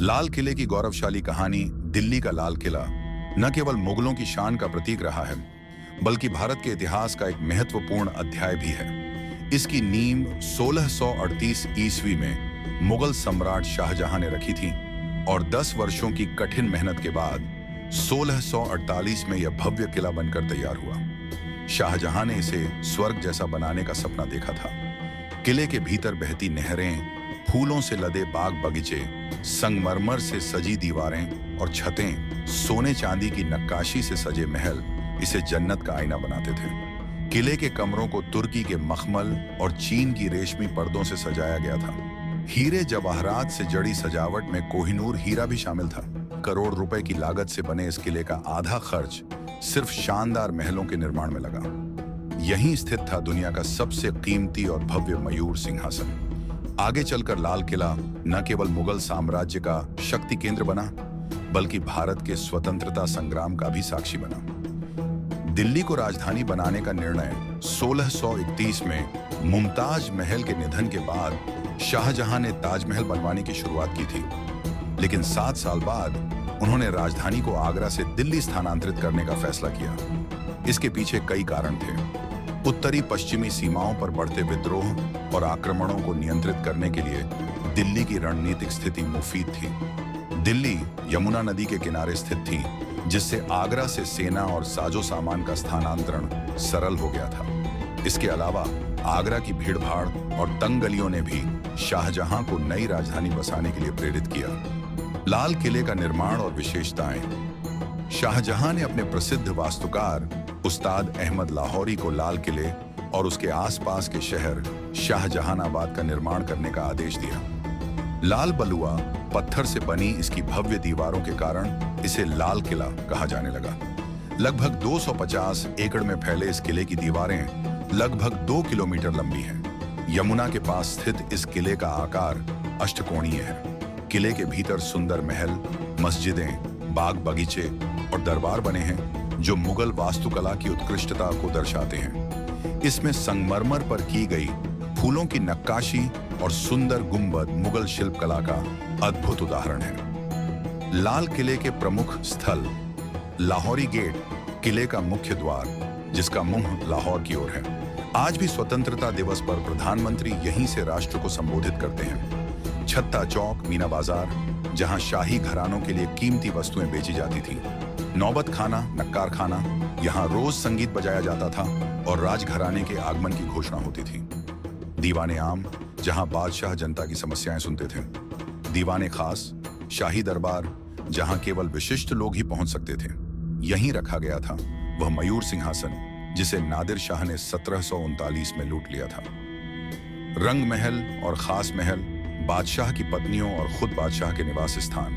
लाल किले की गौरवशाली कहानी। दिल्ली का लाल किला न केवल मुगलों की शान का प्रतीक रहा है, बल्कि भारत के इतिहास का एक महत्वपूर्ण अध्याय भी है। इसकी नींव 1638 ईस्वी में मुगल सम्राट शाहजहां ने रखी थी और 10 वर्षों की कठिन मेहनत के बाद 1648 में यह भव्य किला बनकर तैयार हुआ। शाहजहां ने इसे स्वर्ग जैसा बनाने का सपना देखा था। किले के भीतर बहती नहरें, फूलों से लदे बाग बगीचे, संगमरमर से सजी दीवारें और छतें, सोने चांदी की नक्काशी से सजे महल इसे जन्नत का आईना बनाते थे। किले के कमरों को तुर्की के मखमल और चीन की रेशमी पर्दों से सजाया गया था। हीरे जवाहरात से जड़ी सजावट में कोहिनूर हीरा भी शामिल था। करोड़ रुपए की लागत से बने इस किले का आधा खर्च सिर्फ शानदार महलों के निर्माण में लगा। यहीं स्थित था दुनिया का सबसे कीमती और भव्य मयूर सिंहासन। आगे चलकर लाल किला न केवल मुगल साम्राज्य का शक्ति केंद्र बना, बल्कि भारत के स्वतंत्रता संग्राम का भी साक्षी बना। दिल्ली को राजधानी बनाने का निर्णय 1631 में मुमताज महल के निधन के बाद शाहजहां ने ताजमहल बनवाने की शुरुआत की थी। लेकिन 7 साल बाद उन्होंने राजधानी को आगरा से दिल्ली स्थानांतरित करने का फैसला किया। इसके पीछे कई कारण थे। उत्तरी पश्चिमी सीमाओं पर बढ़ते विद्रोह और आक्रमणों को नियंत्रित करने के लिए दिल्ली की रणनीतिक स्थिति मुफीद थी। दिल्ली यमुना नदी के किनारे स्थित थी, जिससे आगरा से सेना और साजो सामान का स्थानांतरण सरल हो गया था। इसके अलावा आगरा की भीड़भाड़ और तंग गलियों ने भी शाहजहां को नई राजधानी बसाने के लिए प्रेरित किया। लाल किले का निर्माण और विशेषताएं। शाहजहां ने अपने प्रसिद्ध वास्तुकार उस्ताद अहमद लाहौरी को लाल किले और उसके आसपास के शहर शाहजहानाबाद का निर्माण करने का आदेश दिया। लाल बलुआ पत्थर से बनी इसकी भव्य दीवारों के कारण इसे लाल किला कहा जाने लगा। लगभग 250 एकड़ में फैले इस किले की दीवारें लगभग 2 किलोमीटर लंबी हैं। यमुना के पास स्थित इस किले का आकार अष्टकोणीय है। किले के भीतर सुंदर महल, मस्जिदें, बाग बगीचे और दरबार बने हैं, जो मुगल वास्तुकला की उत्कृष्टता को दर्शाते हैं। इसमें संगमरमर पर की गई फूलों की नक्काशी और सुंदर गुंबद मुगल शिल्पकला का अद्भुत उदाहरण है। लाल किले के प्रमुख स्थल। लाहौरी गेट, किले का मुख्य द्वार, जिसका मुंह लाहौर की ओर है। आज भी स्वतंत्रता दिवस पर प्रधानमंत्री यहीं से राष्ट्र को संबोधित करते हैं। छत्ता चौक, मीना बाजार, जहां शाही घरानों के लिए कीमती वस्तुएं बेची जाती थी। नौबत खाना, नक्कार खाना, यहाँ रोज संगीत बजाया जाता था और राजघराने के आगमन की घोषणा होती थी। दीवाने आम, जहाँ बादशाह जनता की समस्याएं सुनते थे। दीवाने खास, शाही दरबार, जहाँ केवल विशिष्ट लोग ही पहुंच सकते थे। यहीं रखा गया था वह मयूर सिंहासन जिसे नादिर शाह ने 1739 में लूट लिया था। रंग महल और खास महल, बादशाह की पत्नियों और खुद बादशाह के निवास स्थान।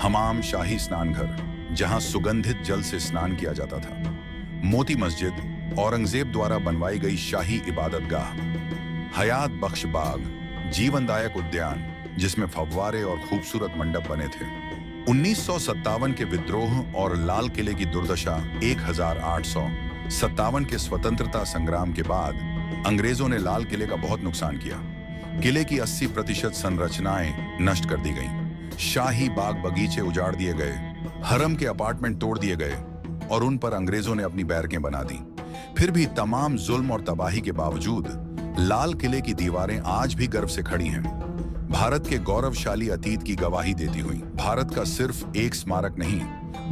हमाम, शाही स्नान घर, जहां सुगंधित जल से स्नान किया जाता था। मोती मस्जिद, औरंगजेब द्वारा बनवाई गई शाही इबादतगाह। हयात बख्श बाग, जीवनदायक उद्यान, जिसमें फव्वारे और खूबसूरत मंडप बने थे। 1957 के विद्रोह और लाल किले की दुर्दशा। 1857 के स्वतंत्रता संग्राम के बाद अंग्रेजों ने लाल किले का बहुत नुकसान किया। किले की 80% संरचनाएं नष्ट कर दी गईं। शाही बाग बगीचे उजाड़ दिए गए, हरम के अपार्टमेंट तोड़ दिए गए और उन पर अंग्रेजों ने अपनी बैरकें बना दी। फिर भी तमाम जुल्म और तबाही के बावजूद लाल किले की दीवारें आज भी गर्व से खड़ी हैं, भारत के गौरवशाली अतीत की गवाही देती हुई। भारत का सिर्फ एक स्मारक नहीं,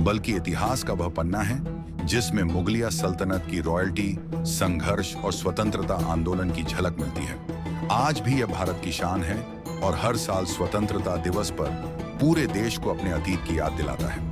बल्कि इतिहास का वह पन्ना है जिसमें मुगलिया सल्तनत की रॉयल्टी, संघर्ष और स्वतंत्रता आंदोलन की झलक मिलती है। आज भी यह भारत की शान है और हर साल स्वतंत्रता दिवस पर पूरे देश को अपने अतीत की याद दिलाता है।